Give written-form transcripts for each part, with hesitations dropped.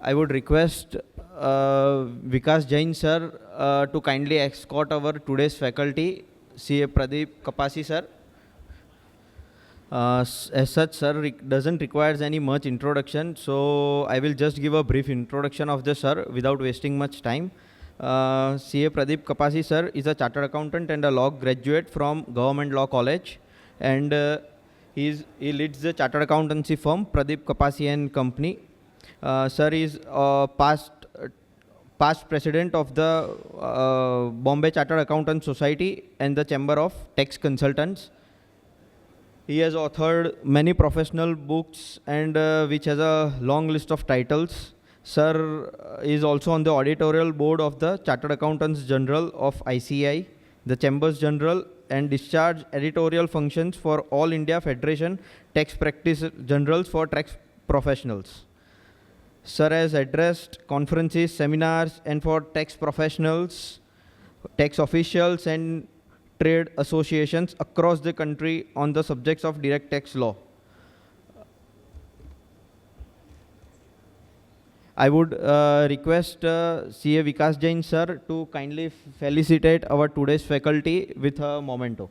I would request Vikas Jain sir to kindly escort our today's faculty, CA Pradip Kapasi sir. As such, sir doesn't require any much introduction, so I will just give a brief introduction of the sir without wasting much time. CA Pradip Kapasi sir is a chartered accountant and a law graduate from Government Law College, and he leads the chartered accountancy firm Pradip Kapasi and Company. Sir is past president of the Bombay Chartered Accountants Society and the Chamber of Tax Consultants. He has authored many professional books and which has a long list of titles. Sir is also on the editorial board of the Chartered Accountants General of ICAI, the Chambers General, and discharge editorial functions for All India Federation Tax Practice Generals for tax professionals. Sir has addressed conferences, seminars, and for tax professionals, tax officials, and trade associations across the country on the subjects of direct tax law. I would request CA Vikas Jain sir to kindly felicitate our today's faculty with a memento.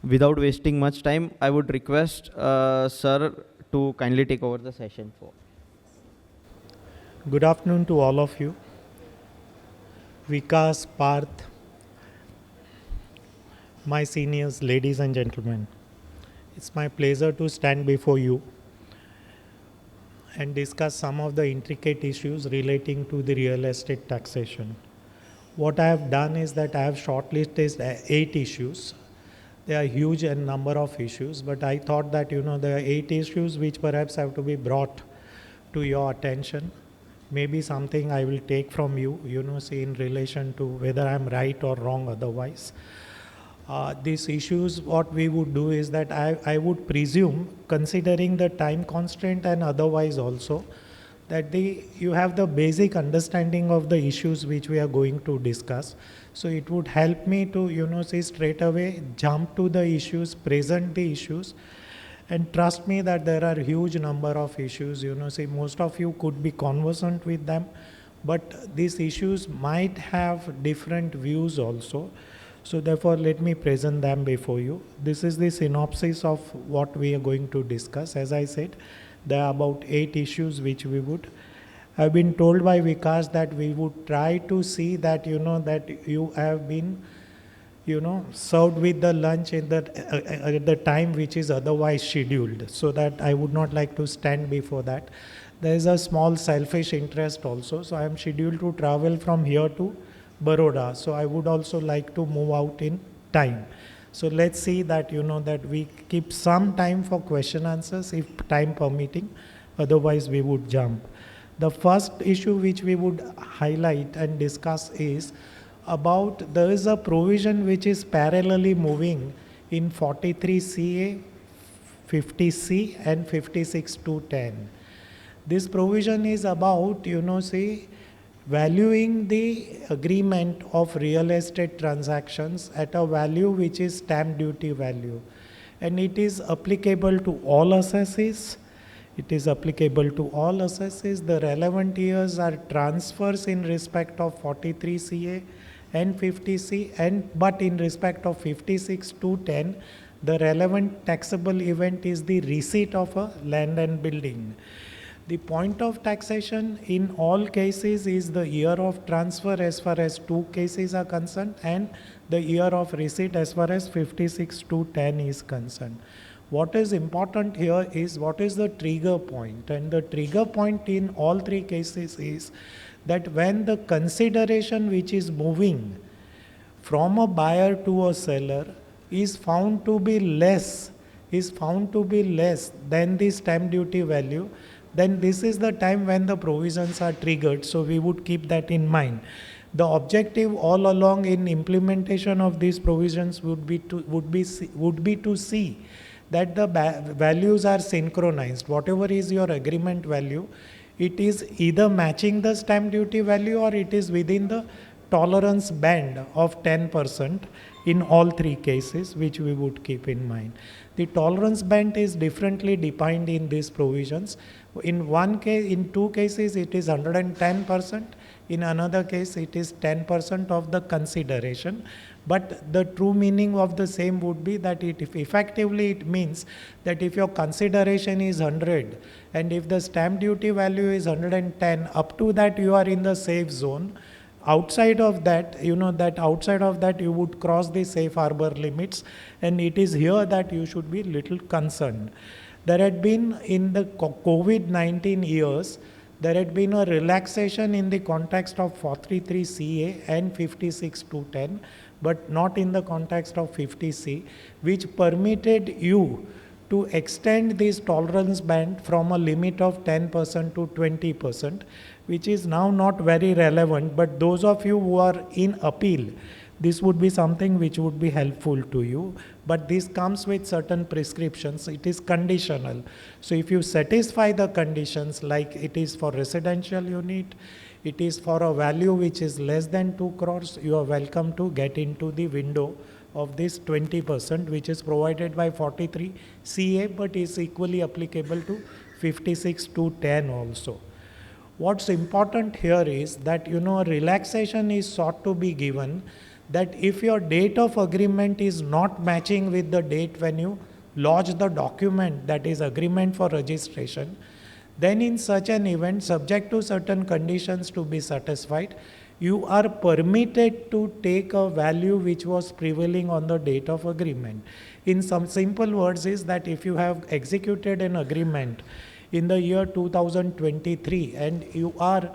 Without wasting much time, I would request sir to kindly take over the session for. Good afternoon to all of you. Vikas, Parth, my seniors, ladies and gentlemen. It's my pleasure to stand before you and discuss some of the intricate issues relating to the real estate taxation. What I have done is that I have shortlisted 8 issues. There are huge number of issues, but I thought that there are 8 issues which perhaps have to be brought to your attention. Maybe something I will take from you, say in relation to whether I'm right or wrong otherwise. These issues, what we would do is that I would presume, considering the time constraint and otherwise also, that you have the basic understanding of the issues which we are going to discuss. So it would help me to, say straight away, jump to the issues, present the issues, and trust me that there are huge number of issues, say most of you could be conversant with them, but these issues might have different views also. So therefore, let me present them before you. This is the synopsis of what we are going to discuss. As I said, there are about 8 issues which we would. I've been told by Vikas that we would try to see that, that you have been, served with the lunch at the time which is otherwise scheduled. So that I would not like to stand before that. There is a small selfish interest also. So I am scheduled to travel from here to Baroda. So I would also like to move out in time. So let's see that, that we keep some time for question answers if time permitting. Otherwise we would jump. The first issue which we would highlight and discuss is about there is a provision which is parallelly moving in 43 CA, 50 C and 56 to 10. This provision is about, say, valuing the agreement of real estate transactions at a value which is stamp duty value. And it is applicable to all assesses. It is applicable to all assesses. The relevant years are transfers in respect of 43 CA and 50 C, but in respect of 56 to 10, the relevant taxable event is the receipt of a land and building. The point of taxation in all cases is the year of transfer as far as 2 cases are concerned, and the year of receipt as far as 56 to 10 is concerned. What is important here is what is the trigger point, and the trigger point in all 3 cases is that when the consideration which is moving from a buyer to a seller is found to be less than the stamp duty value, then this is the time when the provisions are triggered. So we would keep that in mind. The objective all along in implementation of these provisions would be to see that the values are synchronized. Whatever is your agreement value, it is either matching the stamp duty value or it is within the tolerance band of 10% in all three cases, which we would keep in mind. The tolerance band is differently defined in these provisions. In one case, in two cases, it is 110%. In another case, it is 10% of the consideration. But the true meaning of the same would be that if effectively it means that if your consideration is 100 and if the stamp duty value is 110, up to that you are in the safe zone. Outside of that, outside of that you would cross the safe harbor limits, and it is here that you should be little concerned. There had been in the COVID-19 years, there had been a relaxation in the context of 433CA and 56210, but not in the context of 50C, which permitted you to extend this tolerance band from a limit of 10% to 20%, which is now not very relevant, but those of you who are in appeal, this would be something which would be helpful to you. But this comes with certain prescriptions. It is conditional. So if you satisfy the conditions, like it is for residential unit, it is for a value which is less than 2 crores, you are welcome to get into the window of this 20%, which is provided by 43CA, but is equally applicable to 56-10 also. What's important here is that, a relaxation is sought to be given that if your date of agreement is not matching with the date when you lodge the document, that is agreement for registration, then in such an event, subject to certain conditions to be satisfied, you are permitted to take a value which was prevailing on the date of agreement. In some simple words is that if you have executed an agreement in the year 2023 and you are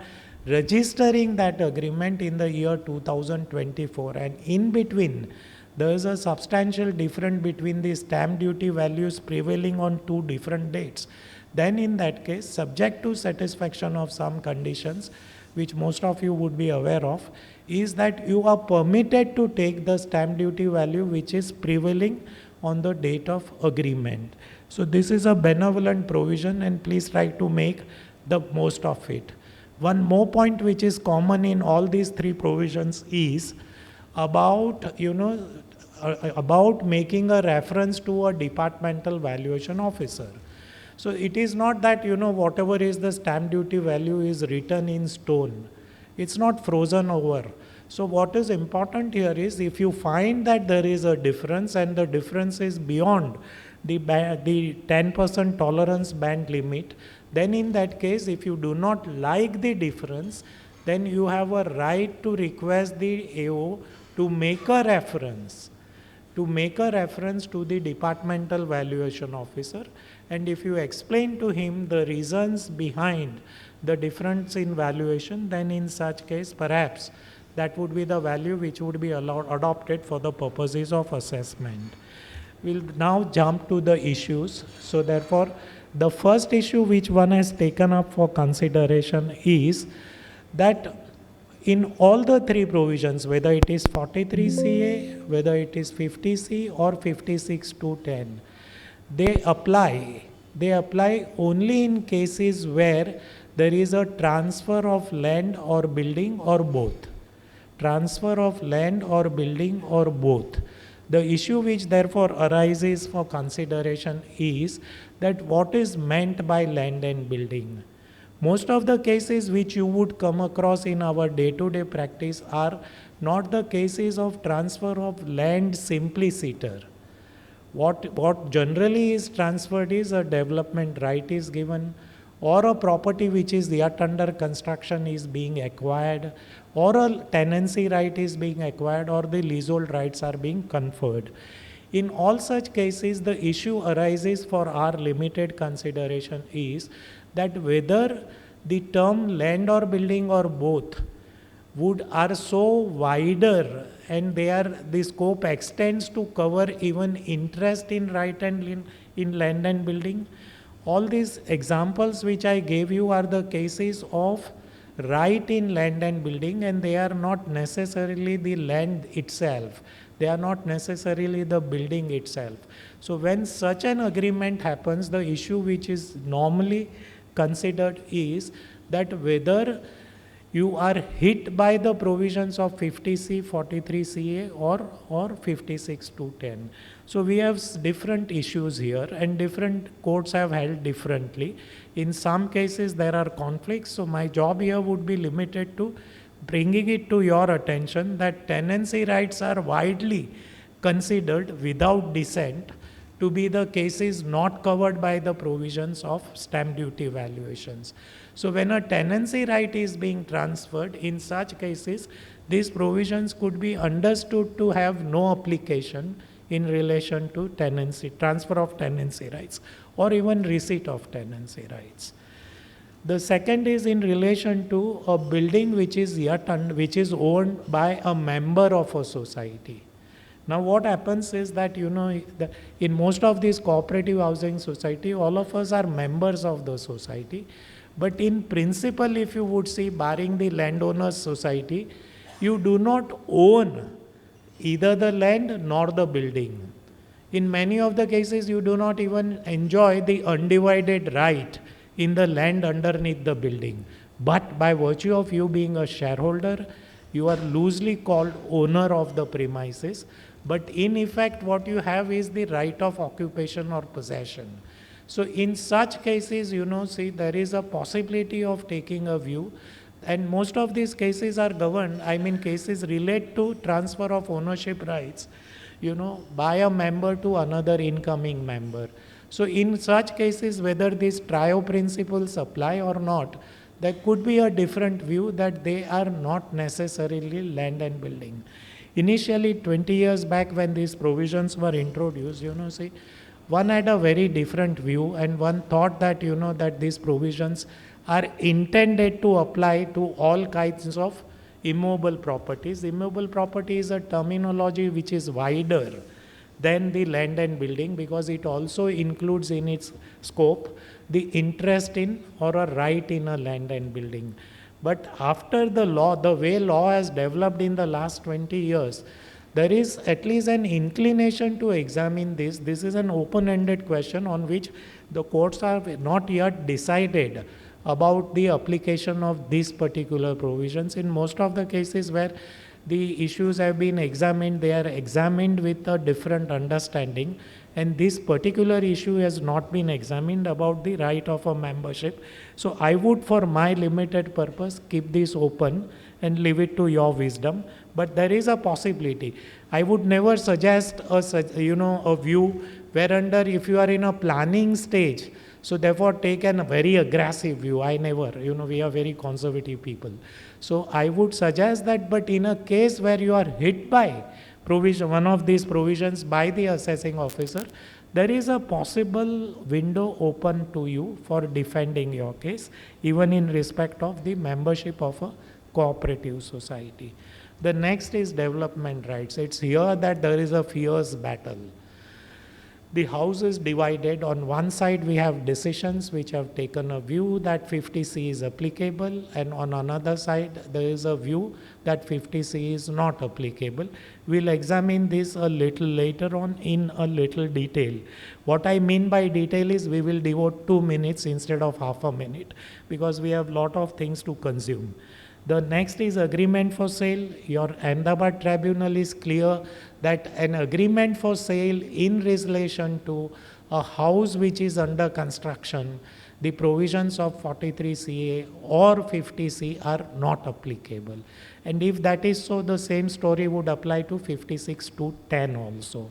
registering that agreement in the year 2024, and in between there is a substantial difference between the stamp duty values prevailing on two different dates, then in that case, subject to satisfaction of some conditions, which most of you would be aware of, is that you are permitted to take the stamp duty value which is prevailing on the date of agreement. So this is a benevolent provision, and please try to make the most of it. One more point which is common in all these three provisions is about, about making a reference to a departmental valuation officer. So it is not that, whatever is the stamp duty value is written in stone. It's not frozen over. So what is important here is if you find that there is a difference and the difference is beyond the 10% tolerance band limit, then in that case, if you do not like the difference, then you have a right to request the AO to make a reference to the departmental valuation officer. And if you explain to him the reasons behind the difference in valuation, then in such case, perhaps that would be the value which would be adopted for the purposes of assessment. We'll now jump to the issues. So therefore, the first issue which one has taken up for consideration is that in all the three provisions, whether it is 43CA, whether it is 50C or 56-10, they apply only in cases where there is a transfer of land or building or both. Transfer of land or building or both. The issue which therefore arises for consideration is that what is meant by land and building. Most of the cases which you would come across in our day-to-day practice are not the cases of transfer of land simpliciter. What generally is transferred is a development right is given, or a property which is yet under construction is being acquired, or a tenancy right is being acquired, or the leasehold rights are being conferred. In all such cases, the issue arises for our limited consideration is that whether the term land or building or both are so wider and the scope extends to cover even interest in right and in land and building. All these examples which I gave you are the cases of right in land and building, and they are not necessarily the land itself. They are not necessarily the building itself. So when such an agreement happens, the issue which is normally considered is that whether you are hit by the provisions of 50C, 43CA or 56(2)(10). So we have different issues here, and different courts have held differently. In some cases there are conflicts, so my job here would be limited to bringing it to your attention that tenancy rights are widely considered without dissent to be the cases not covered by the provisions of stamp duty valuations. So when a tenancy right is being transferred, in such cases, these provisions could be understood to have no application in relation to tenancy, transfer of tenancy rights, or even receipt of tenancy rights. The second is in relation to a building which is which is owned by a member of a society. Now what happens is that, in most of these cooperative housing society, all of us are members of the society. But in principle, if you would see, barring the landowners society, you do not own either the land nor the building. In many of the cases, you do not even enjoy the undivided right in the land underneath the building. But by virtue of you being a shareholder, you are loosely called owner of the premises. But in effect, what you have is the right of occupation or possession. So in such cases, there is a possibility of taking a view, and most of these cases are governed, cases relate to transfer of ownership rights, by a member to another incoming member. So in such cases, whether these trio principles apply or not, there could be a different view that they are not necessarily land and building. Initially, 20 years back when these provisions were introduced, one had a very different view, and one thought that, that these provisions are intended to apply to all kinds of immobile properties. Immobile property is a terminology which is wider than the land and building, because it also includes in its scope the interest in or a right in a land and building. But after the law, the way law has developed in the last 20 years, there is at least an inclination to examine this. This is an open-ended question on which the courts have not yet decided about the application of these particular provisions. In most of the cases where the issues have been examined, they are examined with a different understanding, and this particular issue has not been examined about the right of a membership. So I would, for my limited purpose, keep this open and leave it to your wisdom. But there is a possibility. I would never suggest a view whereunder if you are in a planning stage, so therefore take a very aggressive view. I never, we are very conservative people. So I would suggest that, but in a case where you are hit by provision, one of these provisions by the assessing officer, there is a possible window open to you for defending your case, even in respect of the membership of a cooperative society. The next is development rights. It's here that there is a fierce battle. The House is divided. On one side, we have decisions which have taken a view that 50C is applicable, and on another side, there is a view that 50C is not applicable. We'll examine this a little later on in a little detail. What I mean by detail is we will devote 2 minutes instead of half a minute, because we have a lot of things to consume. The next is agreement for sale. Your Ahmedabad tribunal is clear that an agreement for sale in relation to a house which is under construction, the provisions of 43CA or 50C are not applicable. And if that is so, the same story would apply to 56(2)(10) also.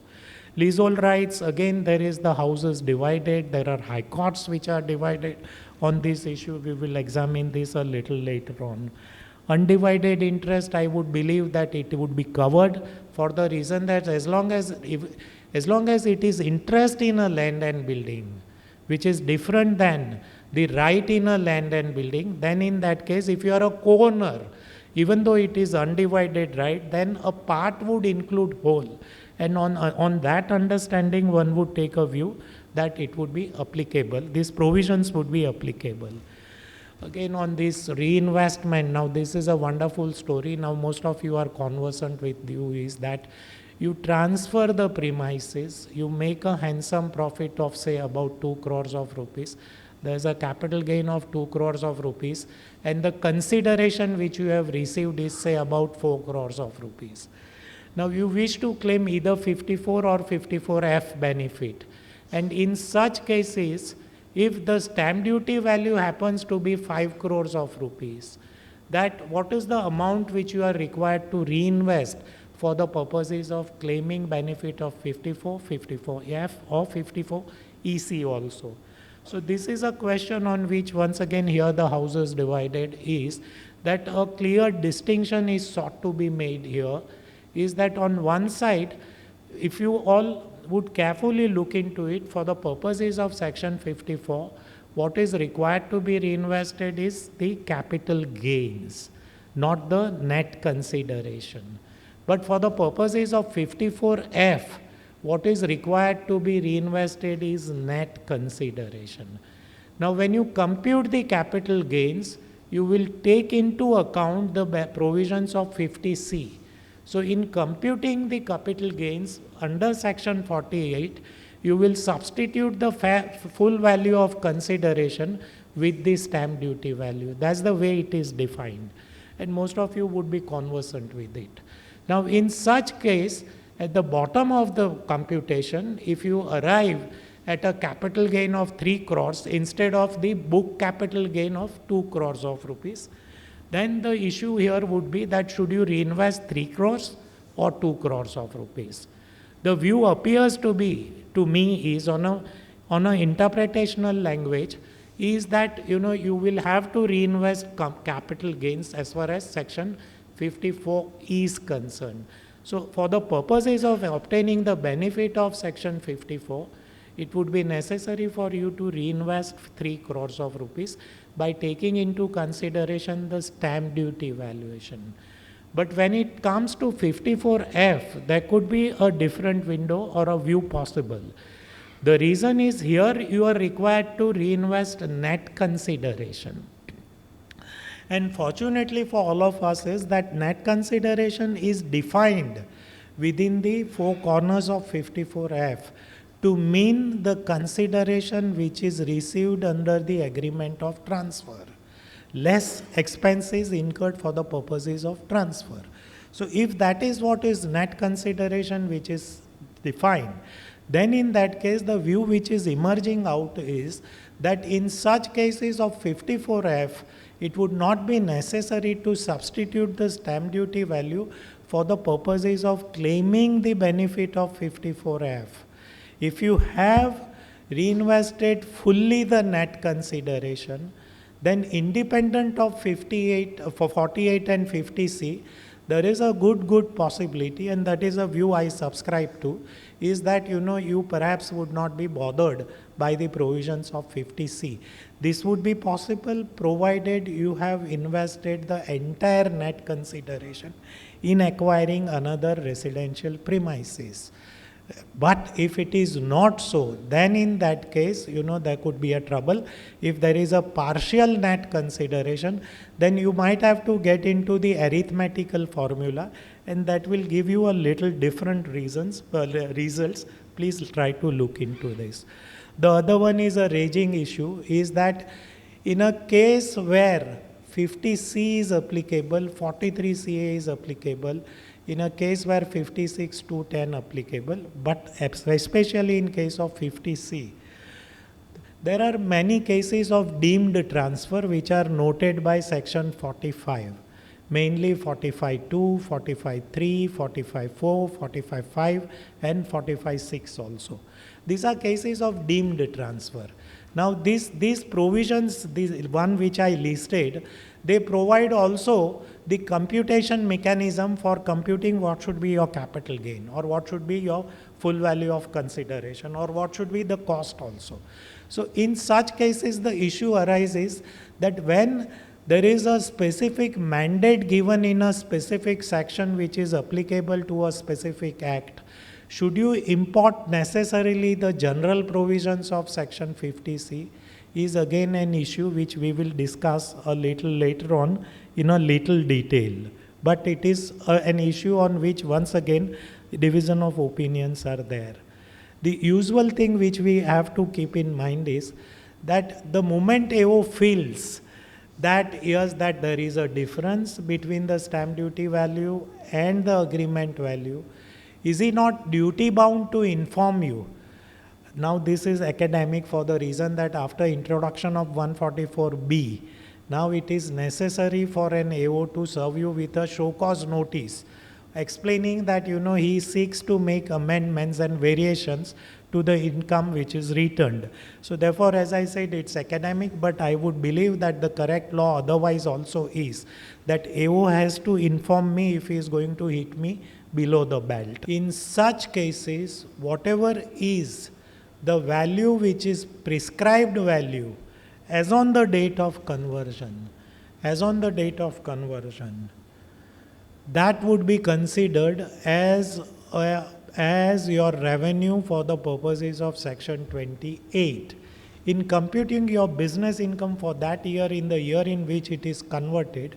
Leasehold rights, again, there is the houses divided. There are high courts which are divided on this issue. We will examine this a little later on. Undivided interest, I would believe that it would be covered, for the reason that as long as it is interest in a land and building, which is different than the right in a land and building, then in that case, if you are a co-owner, even though it is undivided right, then a part would include whole. And on that understanding, one would take a view that it would be applicable. These provisions would be applicable. Again, on this reinvestment, now this is a wonderful story. Now most of you are conversant with you, is that You transfer the premises, you make a handsome profit of say about 2 crores of rupees. There's a capital gain of 2 crores of rupees, and the consideration which you have received is say about 4 crores of rupees. Now you wish to claim either 54 or 54F benefit, and in such cases, if the stamp duty value happens to be 5 crores of rupees, that what is the amount which you are required to reinvest for the purposes of claiming benefit of 54, 54F or 54EC also. So this is a question on which once again here the house is divided, is that a clear distinction is sought to be made here, is that on one side, if you all would carefully look into it, for the purposes of section 54, what is required to be reinvested is the capital gains, not the net consideration. But for the purposes of 54F, what is required to be reinvested is net consideration. Now when you compute the capital gains, you will take into account the provisions of 50C. So in computing the capital gains under section 48, you will substitute the full value of consideration with the stamp duty value. That's the way it is defined, and most of you would be conversant with it. Now in such case, at the bottom of the computation, if you arrive at a capital gain of 3 crores instead of the book capital gain of 2 crores of rupees, then the issue here would be that should you reinvest 3 crores or 2 crores of rupees. The view appears to be, to me, is on a interpretational language, is that you will have to reinvest capital gains as far as section 54 is concerned. So for the purposes of obtaining the benefit of section 54, it would be necessary for you to reinvest 3 crores of rupees by taking into consideration the stamp duty valuation. But when it comes to 54F, there could be a different window or a view possible. The reason is here you are required to reinvest net consideration. And fortunately for all of us is that net consideration is defined within the 4 corners of 54F to mean the consideration which is received under the agreement of transfer, less expenses incurred for the purposes of transfer. So if that is what is net consideration which is defined, then in that case the view which is emerging out is that in such cases of 54F, it would not be necessary to substitute the stamp duty value for the purposes of claiming the benefit of 54F. If you have reinvested fully the net consideration, then independent of 48 and 50C, there is a good possibility, and that is a view I subscribe to, is that you perhaps would not be bothered by the provisions of 50C. This would be possible provided you have invested the entire net consideration in acquiring another residential premises. But if it is not so, then in that case, there could be a trouble. If there is a partial net consideration, then you might have to get into the arithmetical formula, and that will give you a little different results. Please try to look into this. The other one is a raging issue, is that in a case where 50C is applicable, 43CA is applicable, in a case where 56(2)(10) applicable, but especially in case of 50C, there are many cases of deemed transfer which are noted by section 45, mainly 45(2), 45(3), 45(4), 45(5), and 45(6) also. These are cases of deemed transfer. Now these provisions, this one which I listed, they provide also the computation mechanism for computing what should be your capital gain, or what should be your full value of consideration, or what should be the cost also. So in such cases, the issue arises that when there is a specific mandate given in a specific section which is applicable to a specific act, should you import necessarily the general provisions of section 50C is again an issue which we will discuss a little later on in a little detail. But it is an issue on which once again division of opinions are there. The usual thing which we have to keep in mind is that the moment AO feels that yes, that there is a difference between the stamp duty value and the agreement value, is he not duty bound to inform you? Now this is academic for the reason that after introduction of 144B, now it is necessary for an AO to serve you with a show cause notice explaining that he seeks to make amendments and variations to the income which is returned. So therefore, as I said, it's academic, but I would believe that the correct law otherwise also is that AO has to inform me if he is going to hit me below the belt. In such cases, whatever is the value which is prescribed value as on the date of conversion, that would be considered as your revenue for the purposes of section 28. In computing your business income for that year in the year in which it is converted,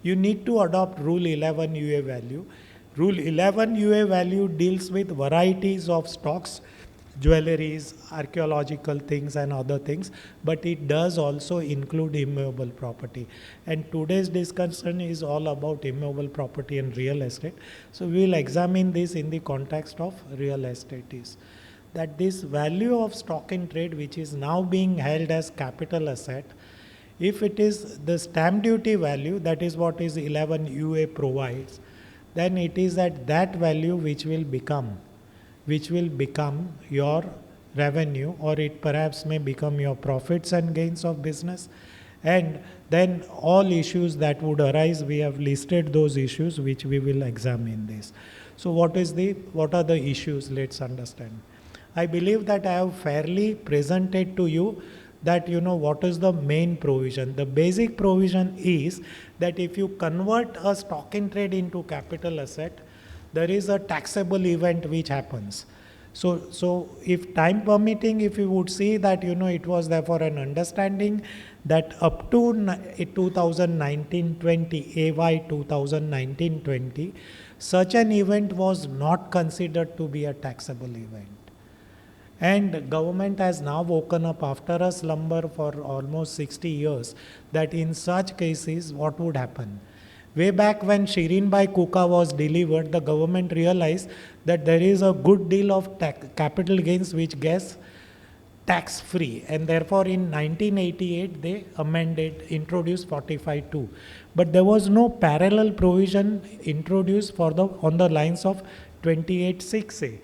you need to adopt Rule 11 UA value. Rule 11 UA value deals with varieties of stocks, jewelries, archaeological things and other things, but it does also include immovable property. And today's discussion is all about immovable property and real estate. So we will examine this in the context of real estate is that this value of stock in trade which is now being held as capital asset, if it is the stamp duty value, that is what is 11 UA provides, then it is at that value which will become your revenue, or it perhaps may become your profits and gains of business. And then all issues that would arise, we have listed those issues which we will examine this. So what are the issues? Let's understand. I believe that I have fairly presented to you that what is the main provision. The basic provision is that if you convert a stock in trade into capital asset, there is a taxable event which happens. So if time permitting, if you would see that it was therefore an understanding that up to 2019-20, AY 2019-20, such an event was not considered to be a taxable event. And government has now woken up after a slumber for almost 60 years that in such cases what would happen? Way back when Shirin Bhai Kuka was delivered, the government realized that there is a good deal of capital gains which gets tax free, and therefore in 1988 they introduced 45(2). But there was no parallel provision introduced on the lines of 28(6)(a).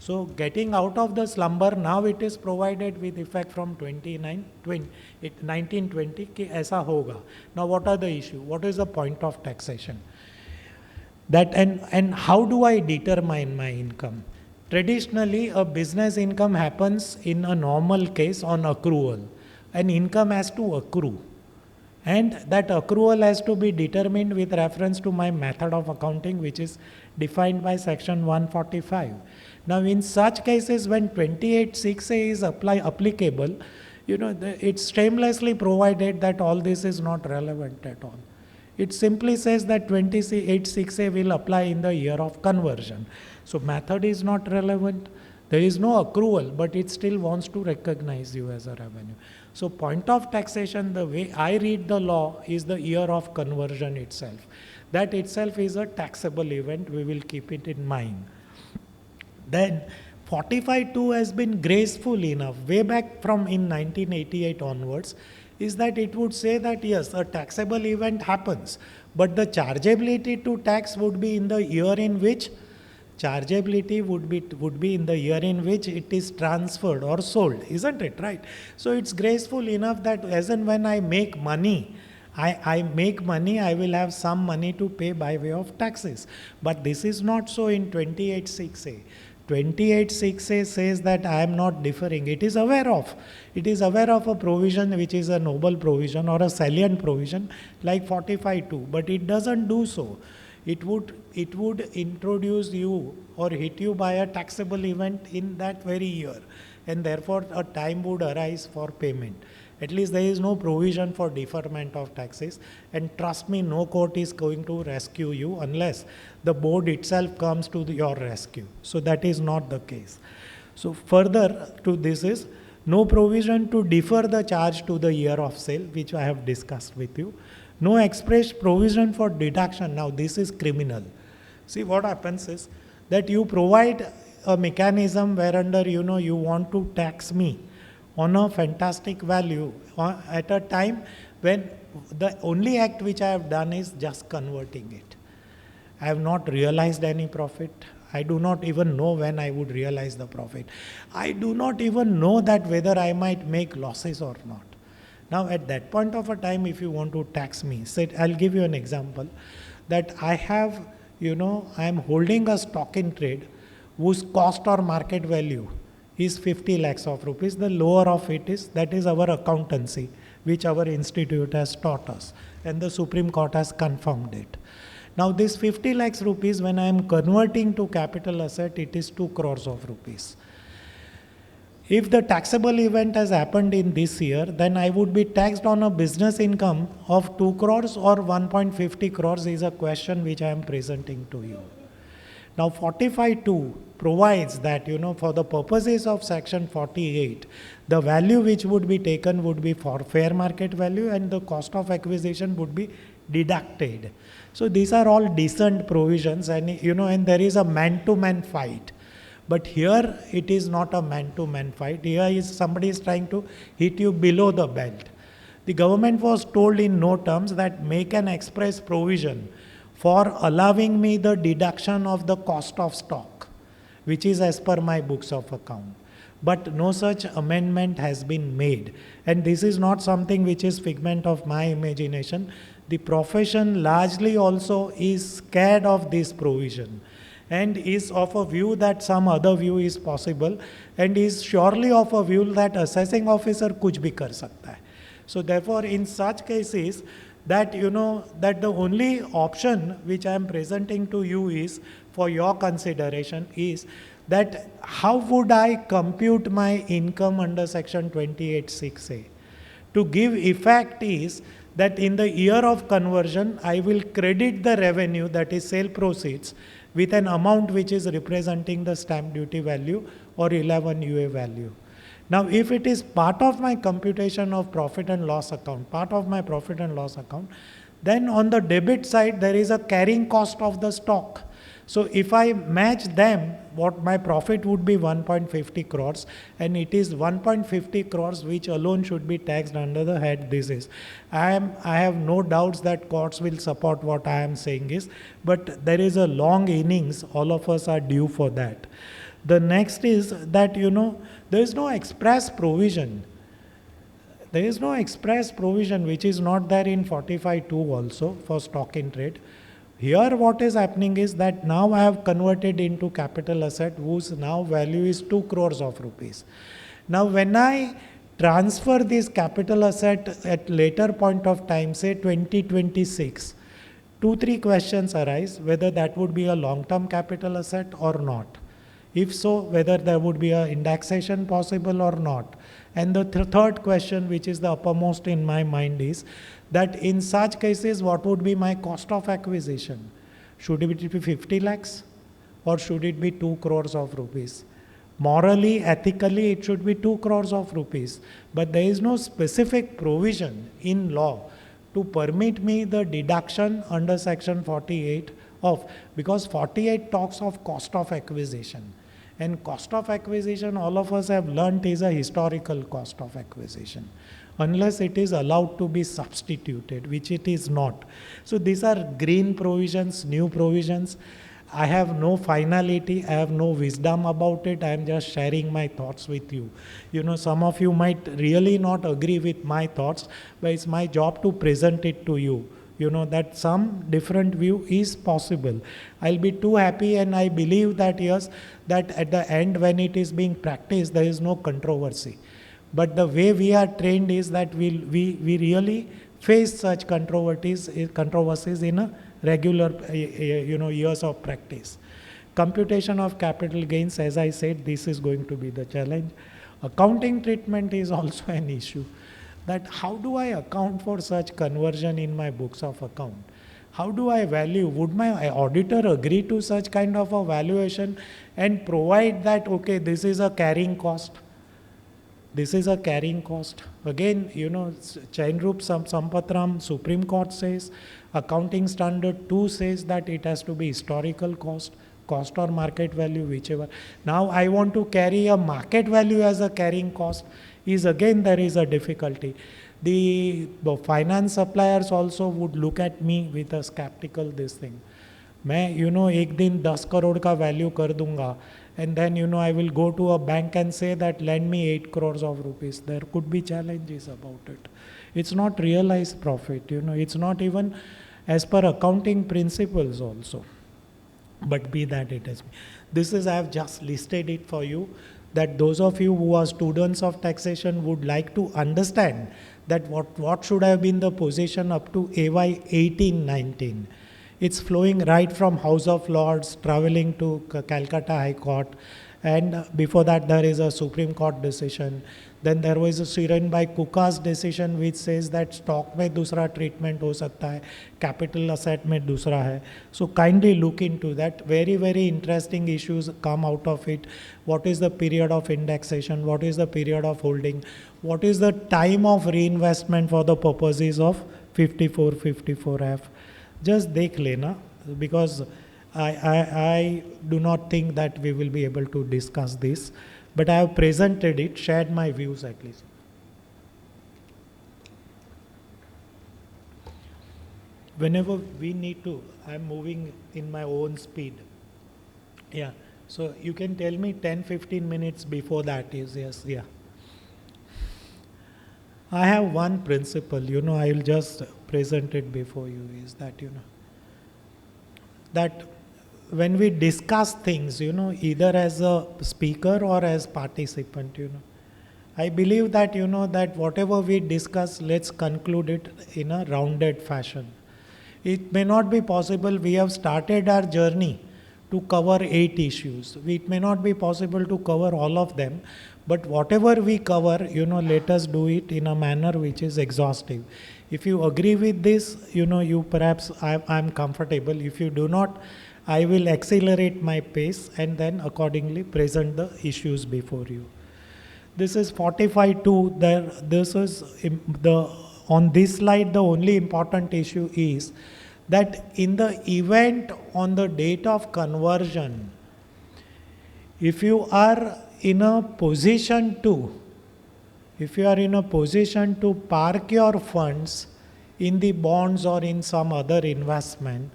So getting out of the slumber, now it is provided with effect from 1920 कि ऐसा होगा. Now what are the issue? What is the point of taxation? That and how do I determine my income? Traditionally, a business income happens in a normal case on accrual. An income has to accrue. And that accrual has to be determined with reference to my method of accounting, which is defined by section 145. Now, in such cases, when 28(6)(a) is applicable, it's shamelessly provided that all this is not relevant at all. It simply says that 28(6)(a) will apply in the year of conversion. So, method is not relevant. There is no accrual, but it still wants to recognize you as a revenue. So, point of taxation, the way I read the law, is the year of conversion itself. That itself is a taxable event. We will keep it in mind. Then 45(2) has been graceful enough, way back from in 1988 onwards, is that it would say that yes, a taxable event happens, but the chargeability to tax would be in the year in which it is transferred or sold, isn't it, right? So it's graceful enough that as and when I make money, I will have some money to pay by way of taxes. But this is not so in 28(6)(a). 28(6)(a) says that I am not differing. It is aware of a provision which is a noble provision or a salient provision like 45(2), but it doesn't do so. It would introduce you or hit you by a taxable event in that very year, and therefore a time would arise for payment. At least there is no provision for deferment of taxes. And trust me, no court is going to rescue you unless the board itself comes to your rescue. So that is not the case. So further to this is no provision to defer the charge to the year of sale, which I have discussed with you. No express provision for deduction. Now this is criminal. See, what happens is that you provide a mechanism whereunder you want to tax me on a fantastic value at a time when the only act which I have done is just converting it. I have not realized any profit. I do not even know when I would realize the profit. I do not even know that whether I might make losses or not. Now at that point of a time, if you want to tax me, say, I'll give you an example that I have, I am holding a stock in trade whose cost or market value is 50 lakhs of rupees. The lower of it is, that is our accountancy, which our institute has taught us, and the Supreme Court has confirmed it. Now this 50 lakhs rupees, when I am converting to capital asset, it is 2 crores of rupees. If the taxable event has happened in this year, then I would be taxed on a business income of 2 crores or 1.50 crores is a question which I am presenting to you. Now 45(2) provides that, for the purposes of section 48, the value which would be taken would be for fair market value and the cost of acquisition would be deducted. So these are all decent provisions, and and there is a man-to-man fight. But here it is not a man-to-man fight. Here is somebody is trying to hit you below the belt. The government was told in no terms that make an express provision for allowing me the deduction of the cost of stock, which is as per my books of account. But no such amendment has been made. And this is not something which is figment of my imagination. The profession largely also is scared of this provision and is of a view that some other view is possible, and is surely of a view that assessing officer kuch bhi kar sakta hai. So therefore in such cases that that the only option which I am presenting to you is for your consideration is that how would I compute my income under section 28(6)(a). To give effect is that in the year of conversion, I will credit the revenue, that is sale proceeds, with an amount which is representing the stamp duty value or 11 UA value. Now, if it is part of my computation of profit and loss account, then on the debit side, there is a carrying cost of the stock. So if I match them, what my profit would be 1.50 crores, and it is 1.50 crores which alone should be taxed under the head this is. I have no doubts that courts will support what I am saying is, but there is a long innings, all of us are due for that. The next is that, there is no express provision. There is no express provision which is not there in 45(2) also for stock in trade. Here what is happening is that now I have converted into capital asset whose now value is 2 crores of rupees. Now when I transfer this capital asset at later point of time, say 2026, 2-3 questions arise whether that would be a long-term capital asset or not. If so, whether there would be an indexation possible or not. And the third question, which is the uppermost in my mind, is that in such cases, what would be my cost of acquisition? Should it be 50 lakhs or should it be 2 crores of rupees? Morally, ethically, it should be 2 crores of rupees. But there is no specific provision in law to permit me the deduction under section 48 because 48 talks of cost of acquisition. And cost of acquisition, all of us have learnt, is a historical cost of acquisition, unless it is allowed to be substituted, which it is not. So these are green provisions, new provisions. I have no finality, I have no wisdom about it, I am just sharing my thoughts with you. Some of you might really not agree with my thoughts, but it's my job to present it to you. That some different view is possible. I'll be too happy, and I believe that yes, that at the end when it is being practiced, there is no controversy. But the way we are trained is that we really face such controversies in a regular years of practice. Computation of capital gains, as I said, this is going to be the challenge. Accounting treatment is also an issue. that how do I account for such conversion in my books of account? How do I value? Would my auditor agree to such kind of a valuation and provide that, okay, this is a carrying cost? This is a carrying cost. Again, Chainrup Sampatram, Supreme Court says, Accounting Standard 2 says that it has to be historical cost or market value, whichever. Now I want to carry a market value as a carrying cost, is again there is a difficulty. The finance suppliers also would look at me with a skeptical this thing. मैं एक दिन 10 करोड़ का value कर दूंगा, and then I will go to a bank and say that lend me 8 crores of rupees. There could be challenges about it. It's not realized profit, it's not even as per accounting principles also. But be that it is. This is, I have just listed it for you, that those of you who are students of taxation would like to understand that what should have been the position up to AY 18-19. It's flowing right from House of Lords, traveling to Calcutta High Court, and before that there is a Supreme Court decision. Then there was a Shirenbhai Kuka's decision which says that stock में दूसरा treatment हो सकता है, capital asset में दूसरा है. So kindly look into that. Very, very interesting issues come out of it. What is the period of indexation? What is the period of holding? What is the time of reinvestment for the purposes of 54-54F? Just dekh lena, because I do not think that we will be able to discuss this, but I have presented it, shared my views at least. Whenever we need to, I am moving in my own speed. Yeah, so you can tell me 10-15 minutes before that is, yes, yeah. I have one principle, I will just present it before you, is that, that when we discuss things, either as a speaker or as participant, I believe that, that whatever we discuss, let's conclude it in a rounded fashion. It may not be possible, we have started our journey to cover 8 issues. It may not be possible to cover all of them, but whatever we cover, let us do it in a manner which is exhaustive. If you agree with this, you perhaps, I'm comfortable. If you do not, I will accelerate my pace and then accordingly present the issues before you. This is 45.2. This is on this slide, the only important issue is that in the event on the date of conversion, if you are in a position to park your funds in the bonds or in some other investment,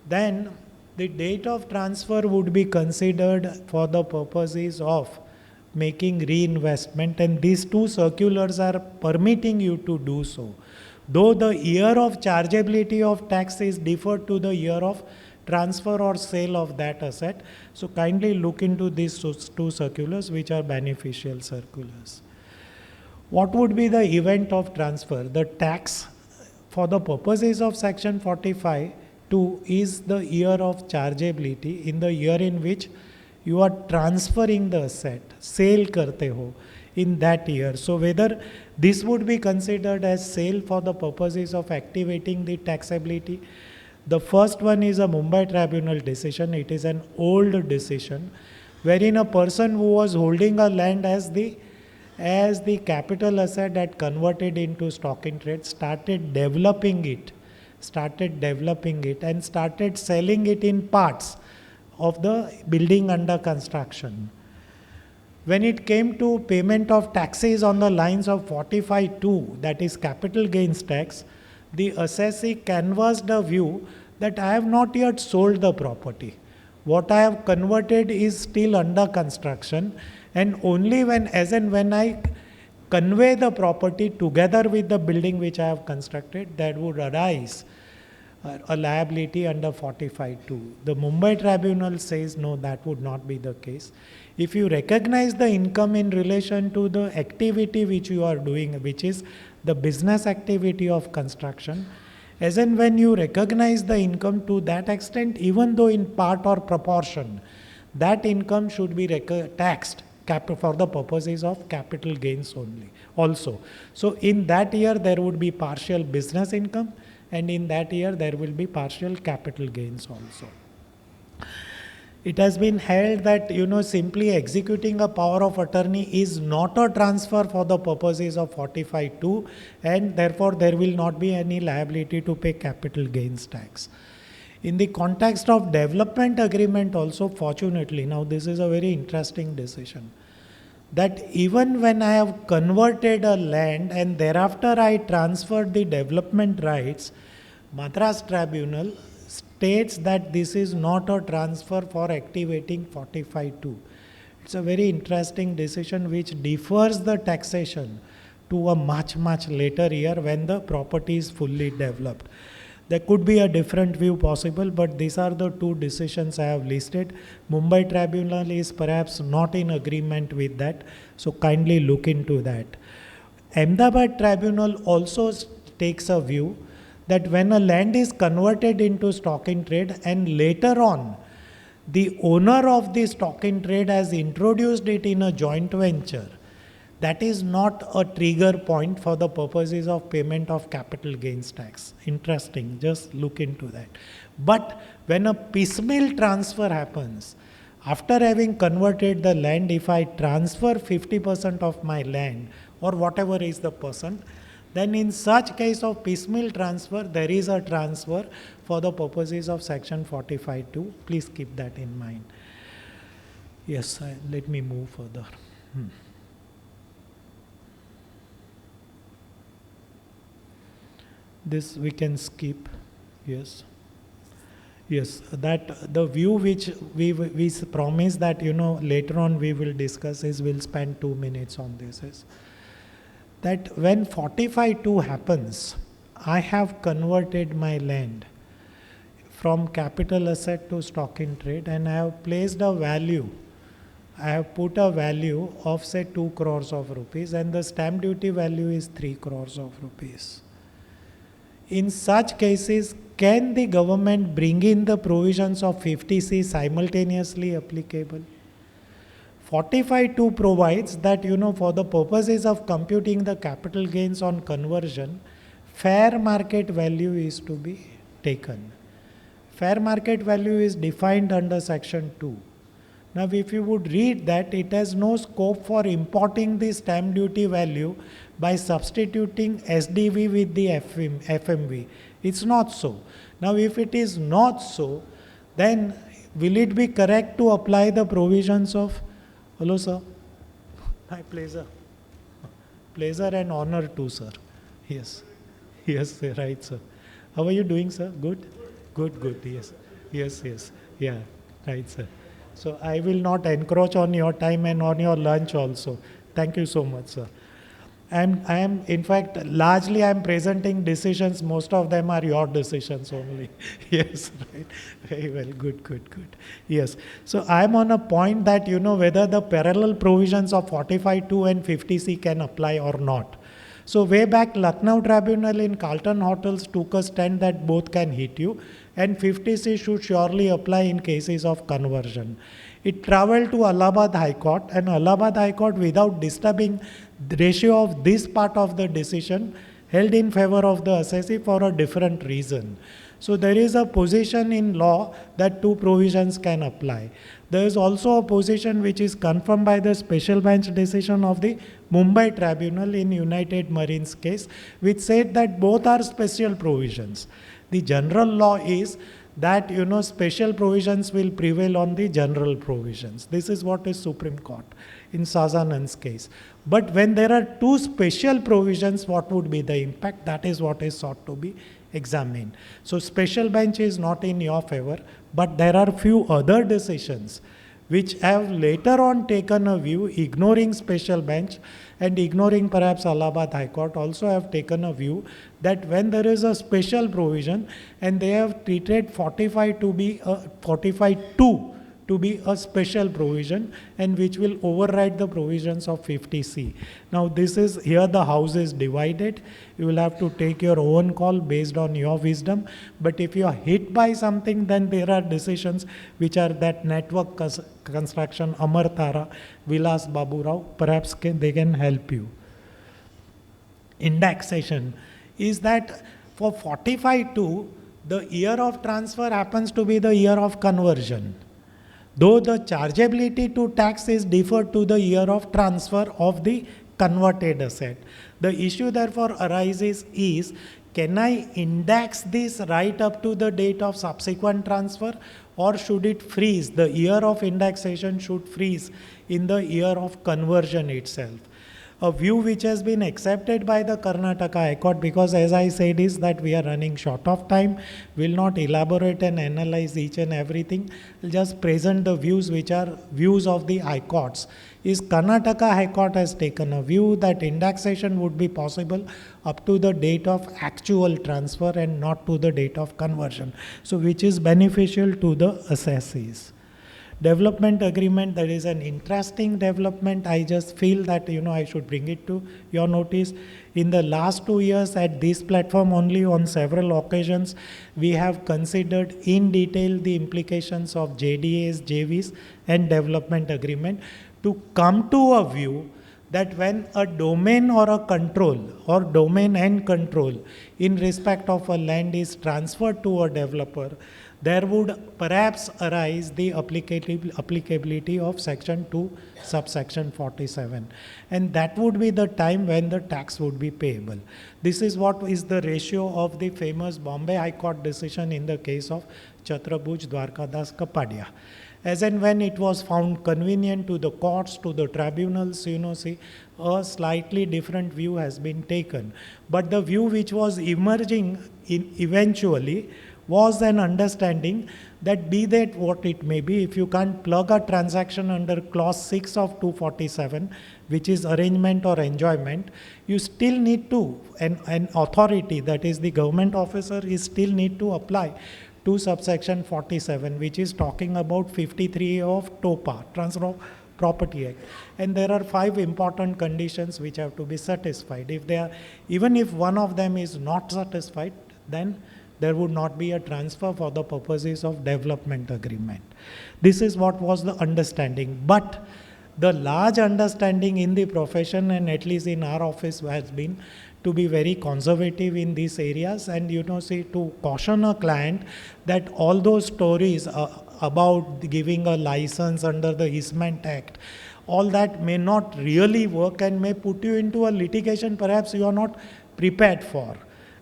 then the date of transfer would be considered for the purposes of making reinvestment, and these 2 circulars are permitting you to do so. Though the year of chargeability of tax is deferred to the year of transfer or sale of that asset. So kindly look into these 2 circulars, which are beneficial circulars. What would be the event of transfer? The tax for the purposes of section 45(2) is the year of chargeability, in the year in which you are transferring the asset, sale karte ho, in that year. So whether this would be considered as sale for the purposes of activating the taxability. The first one is a Mumbai tribunal decision. It is an old decision wherein a person who was holding a land as the capital asset had converted into stock in trade, started developing it and started selling it in parts of the building under construction. When it came to payment of taxes on the lines of 45(2), that is capital gains tax, the assessee canvassed a view that I have not yet sold the property. What I have converted is still under construction, and only when I convey the property together with the building which I have constructed, that would arise a liability under 45(2). The Mumbai tribunal says no, that would not be the case. If you recognize the income in relation to the activity which you are doing, which is the business activity of construction, as and when you recognize the income to that extent, even though in part or proportion, that income should be taxed for the purposes of capital gains only also. So in that year there would be partial business income, and in that year there will be partial capital gains also. It has been held that simply executing a power of attorney is not a transfer for the purposes of 45(2), and therefore there will not be any liability to pay capital gains tax. In the context of development agreement also, fortunately, now this is a very interesting decision, that even when I have converted a land and thereafter I transferred the development rights, Madras Tribunal states that this is not a transfer for activating 45(2). It's a very interesting decision which defers the taxation to a much later year when the property is fully developed. There could be a different view possible, but these are the two decisions I have listed. Mumbai Tribunal is perhaps not in agreement with that, so kindly look into that. Ahmedabad Tribunal also takes a view that when a land is converted into stock in trade and later on the owner of the stock in trade has introduced it in a joint venture, that is not a trigger point for the purposes of payment of capital gains tax. Interesting, just look into that. But when a piecemeal transfer happens, after having converted the land, if I transfer 50% of my land or whatever is the percent, then in such case of piecemeal transfer, there is a transfer for the purposes of section 45(2). Please keep that in mind. Yes, let me move further. This we can skip. Yes. Yes, that the view which we promise that later on we will discuss is, we'll spend 2 minutes on this, is that when 45(2) happens, I have converted my land from capital asset to stock in trade, and I have placed a value. I have put a value of say 2 crores of rupees, and the stamp duty value is 3 crores of rupees. In such cases, can the government bring in the provisions of 50C simultaneously applicable? 45(2) provides that, for the purposes of computing the capital gains on conversion, fair market value is to be taken. Fair market value is defined under section 2. Now, if you would read that, it has no scope for importing the stamp duty value by substituting SDV with the FMV. It's not so. Now, if it is not so, then will it be correct to apply the provisions of, hello sir, my pleasure and honor too, sir. Yes, yes, right, sir. How are you doing, sir? Good? Good, yes, yeah, right, sir. So I will not encroach on your time and on your lunch also. Thank you so much, sir. I am, in fact, largely I am presenting decisions. Most of them are your decisions only. Yes, right. Very well. Good. Yes. So I am on a point that, whether the parallel provisions of 45(2) and 50C can apply or not. So way back, Lucknow Tribunal in Carlton Hotels took a stand that both can hit you, and 50C should surely apply in cases of conversion. It travelled to Allahabad High Court, and Allahabad High Court, without disturbing the ratio of this part of the decision, held in favor of the assessee for a different reason. So there is a position in law that two provisions can apply. There is also a position which is confirmed by the special bench decision of the Mumbai Tribunal in United Marines case, which said that both are special provisions. The general law is that, special provisions will prevail on the general provisions. This is what is Supreme Court in Sazanan's case. But when there are two special provisions, what would be the impact? That is what is sought to be examined. So special bench is not in your favor, but there are few other decisions which have later on taken a view, ignoring special bench and ignoring perhaps Allahabad High Court, also have taken a view that when there is a special provision and they have treated 45(2) to be a special provision and which will override the provisions of 50C. Now this is, here the house is divided. You will have to take your own call based on your wisdom. But if you are hit by something, then there are decisions which are that network construction, Amar Tara, Vilas Babu Rao, perhaps they can help you. Indexation is that for 45(2), the year of transfer happens to be the year of conversion, though the chargeability to tax is deferred to the year of transfer of the converted asset. The issue therefore arises is, can I index this right up to the date of subsequent transfer, or should it freeze? The year of indexation should freeze in the year of conversion itself. A view which has been accepted by the Karnataka High Court, because as I said is that we are running short of time, will not elaborate and analyze each and everything, will just present the views which are views of the High Courts. Is Karnataka High Court has taken a view that indexation would be possible up to the date of actual transfer and not to the date of conversion, so which is beneficial to the assessees. Development agreement, that is an interesting development. I just feel that, I should bring it to your notice. In the last 2 years at this platform only, on several occasions, we have considered in detail the implications of JDAs, JVs and development agreement to come to a view that when a domain or a control or domain and control in respect of a land is transferred to a developer, there would perhaps arise the applicability of section 2 subsection 47, and that would be the time when the tax would be payable. This is what is the ratio of the famous Bombay High Court decision in the case of Chhatrabhuj Dwarkadas Kapadia. As and when it was found convenient to the courts, to the tribunals, see, a slightly different view has been taken. But the view which was emerging eventually was an understanding that, be that what it may be, if you can't plug a transaction under clause 6 of 247, which is arrangement or enjoyment, you still need to, an authority, that is the government officer, is still need to apply to subsection 47, which is talking about 53 of TOPA, Transfer of Property Act. And there are 5 important conditions which have to be satisfied. If they are, even if one of them is not satisfied, then there would not be a transfer for the purposes of development agreement. This is what was the understanding. But the large understanding in the profession, and at least in our office, has been to be very conservative in these areas and, to caution a client that all those stories about giving a license under the Easement Act, all that may not really work and may put you into a litigation perhaps you are not prepared for,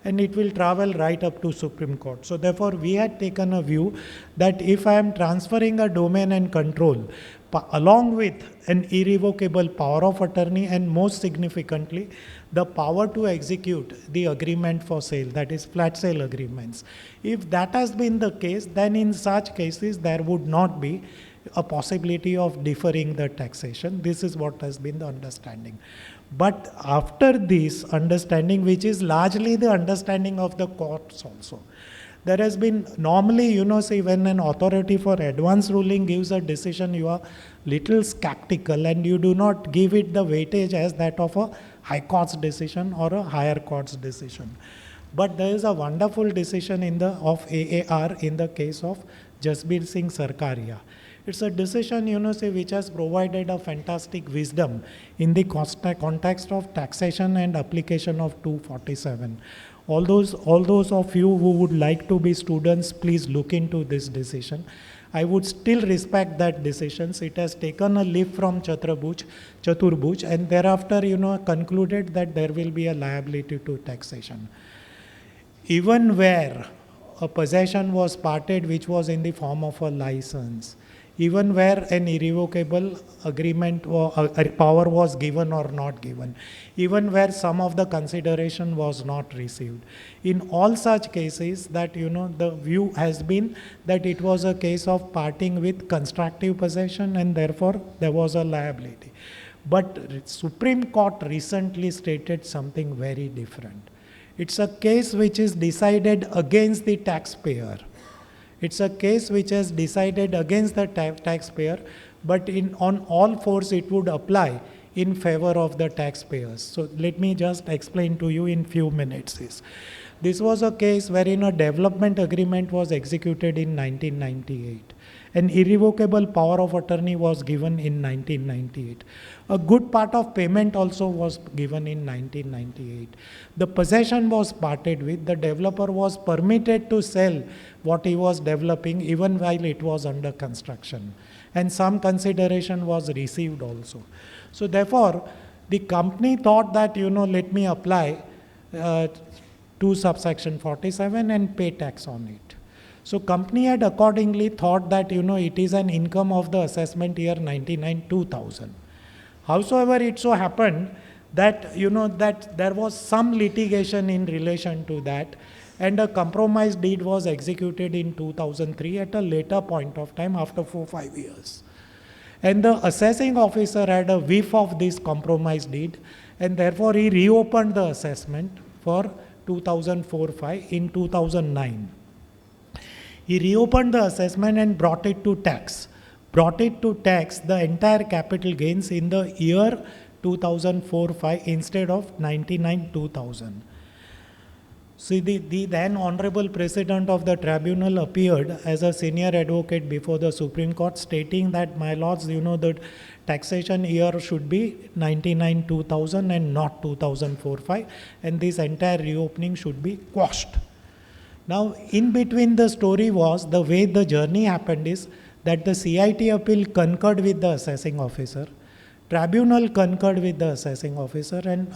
and it will travel right up to Supreme Court. So therefore, we had taken a view that if I am transferring a domain and control along with an irrevocable power of attorney, and most significantly, the power to execute the agreement for sale, that is flat sale agreements. If that has been the case, then in such cases, there would not be a possibility of deferring the taxation. This is what has been the understanding. But after this understanding, which is largely the understanding of the courts also, there has been normally, say when an authority for advance ruling gives a decision, you are little skeptical and you do not give it the weightage as that of a high court's decision or a higher court's decision. But there is a wonderful decision of AAR in the case of Jasbir Singh Sarkaria. It's a decision, say, which has provided a fantastic wisdom in the context of taxation and application of 247. All those of you who would like to be students, please look into this decision. I would still respect that decision. It has taken a leap from Chaturbhuj, and thereafter, concluded that there will be a liability to taxation. Even where a possession was parted which was in the form of a license, even where an irrevocable agreement or power was given or not given, even where some of the consideration was not received. In all such cases that, the view has been that it was a case of parting with constructive possession and therefore there was a liability. But Supreme Court recently stated something very different. It's a case which is decided against the taxpayer. It's a case which is decided against the taxpayer, but on all fours it would apply in favor of the taxpayers. So let me just explain to you in few minutes. This was a case wherein a development agreement was executed in 1998. An irrevocable power of attorney was given in 1998. A good part of payment also was given in 1998. The possession was parted with. The developer was permitted to sell what he was developing even while it was under construction. And some consideration was received also. So therefore, the company thought that, let me apply to subsection 47 and pay tax on it. So company had accordingly thought that, it is an income of the assessment year 99-2000. Howsoever, it so happened that, that there was some litigation in relation to that, and a compromise deed was executed in 2003 at a later point of time after 4-5 years. And the assessing officer had a whiff of this compromise deed, and therefore he reopened the assessment for 2004-5 in 2009. He reopened the assessment and brought it to tax. Brought it to tax the entire capital gains in the year 2004-5 instead of 99-2000. See, the then Honorable President of the Tribunal appeared as a senior advocate before the Supreme Court, stating that, my lords, the taxation year should be 99-2000 and not 2004-5, and this entire reopening should be quashed. Now, in between, the story was, the way the journey happened is that the CIT appeal concurred with the assessing officer, Tribunal concurred with the assessing officer, and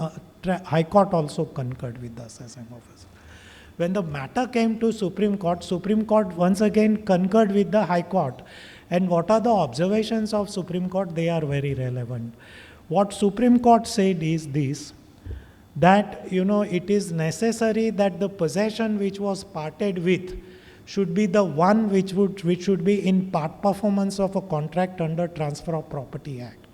High Court also concurred with the assessing officer. When the matter came to Supreme Court once again concurred with the High Court. And what are the observations of Supreme Court? They are very relevant. What Supreme Court said is this, that, it is necessary that the possession which was parted with should be the one which should be in part performance of a contract under Transfer of Property Act.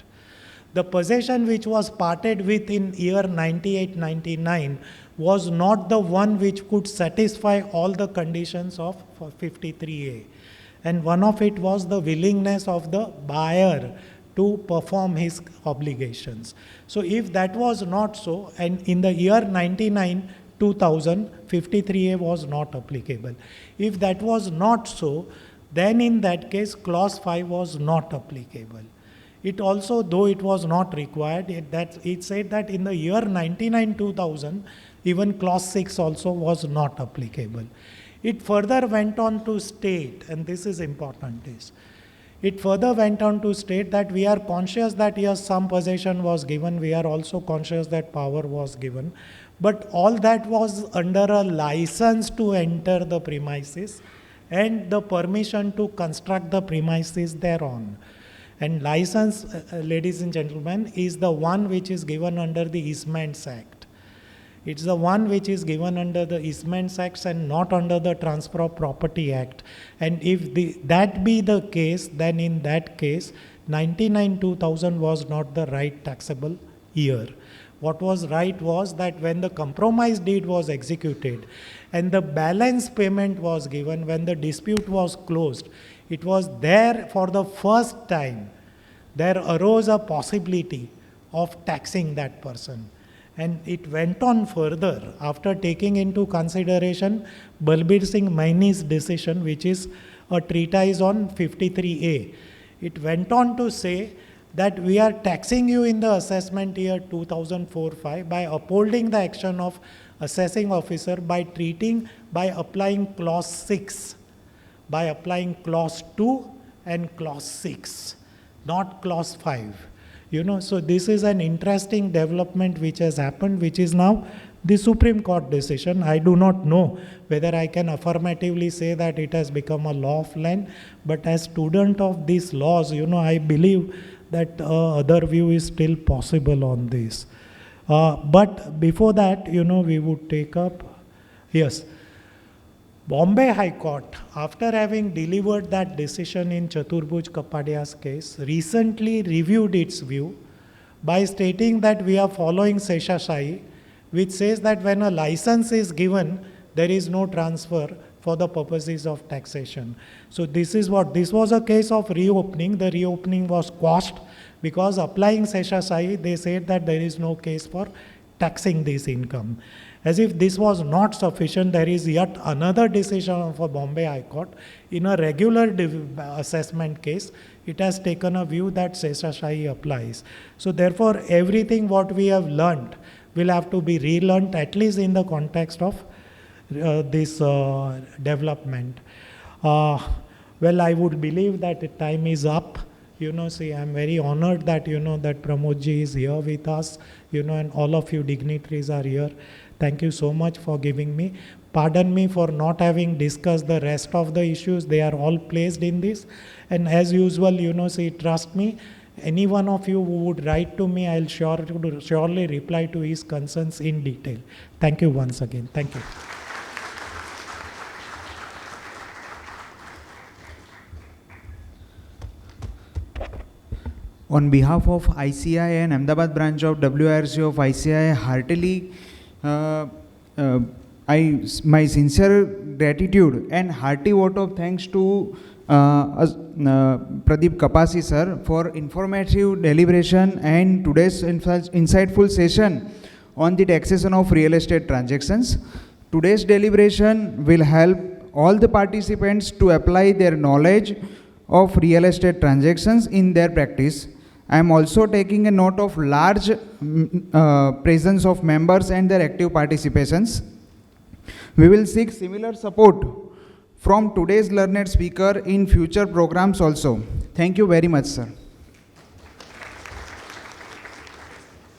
The possession which was parted with in year 98-99 was not the one which could satisfy all the conditions of 53A. And one of it was the willingness of the buyer to perform his obligations. So if that was not so, and in the year 99-2000, 53A was not applicable. If that was not so, then in that case, clause 5 was not applicable. It also, though it was not required, it said that in the year 99-2000, even clause 6 also was not applicable. It further went on to state, and this is important, it further went on to state that we are conscious that yes, some possession was given, we are also conscious that power was given, but all that was under a license to enter the premises and the permission to construct the premises thereon. And license, ladies and gentlemen, is the one which is given under the Easements Act. It's the one which is given under the Easements Act and not under the Transfer of Property Act. And if that be the case, then in that case, 99-2000 was not the right taxable year. What was right was that when the compromise deed was executed and the balance payment was given, when the dispute was closed, it was there for the first time, there arose a possibility of taxing that person. And it went on further after taking into consideration Balbir Singh Maini's decision, which is a treatise on 53A. It went on to say that we are taxing you in the assessment year 2004-5 by upholding the action of assessing officer by applying clause 6. By applying clause 2 and clause 6, not clause 5. So this is an interesting development which has happened, which is now the Supreme Court decision. I do not know whether I can affirmatively say that it has become a law of land, but as student of these laws, I believe that other view is still possible on this. But before that, we would take up, yes. Bombay High Court, after having delivered that decision in Chaturbhuj Kapadia's case, recently reviewed its view by stating that we are following Seshashahi, which says that when a license is given, there is no transfer for the purposes of taxation. So this was a case of reopening. The reopening was quashed because applying Seshasai, they said that there is no case for taxing this income. As if this was not sufficient, there is yet another decision of a Bombay High Court. In a regular assessment case, it has taken a view that Seshasai applies. So therefore, everything what we have learnt will have to be relearnt, at least in the context of this development. Well, I would believe that the time is up. See, I'm very honored that, that Pramodji is here with us, and all of you dignitaries are here. Thank you so much for giving me. Pardon me for not having discussed the rest of the issues. They are all placed in this. And as usual, see, trust me, any one of you who would write to me, I'll surely reply to his concerns in detail. Thank you once again. Thank you. On behalf of ICAI and Ahmedabad branch of WIRC of ICAI, heartily, my sincere gratitude and hearty vote of thanks to Pradip Kapasi sir for informative deliberation and today's insightful session on the taxation of real estate transactions. Today's deliberation will help all the participants to apply their knowledge of real estate transactions in their practice. I am also taking a note of large presence of members and their active participations. We will seek similar support from today's learned speaker in future programs also. Thank you very much, sir.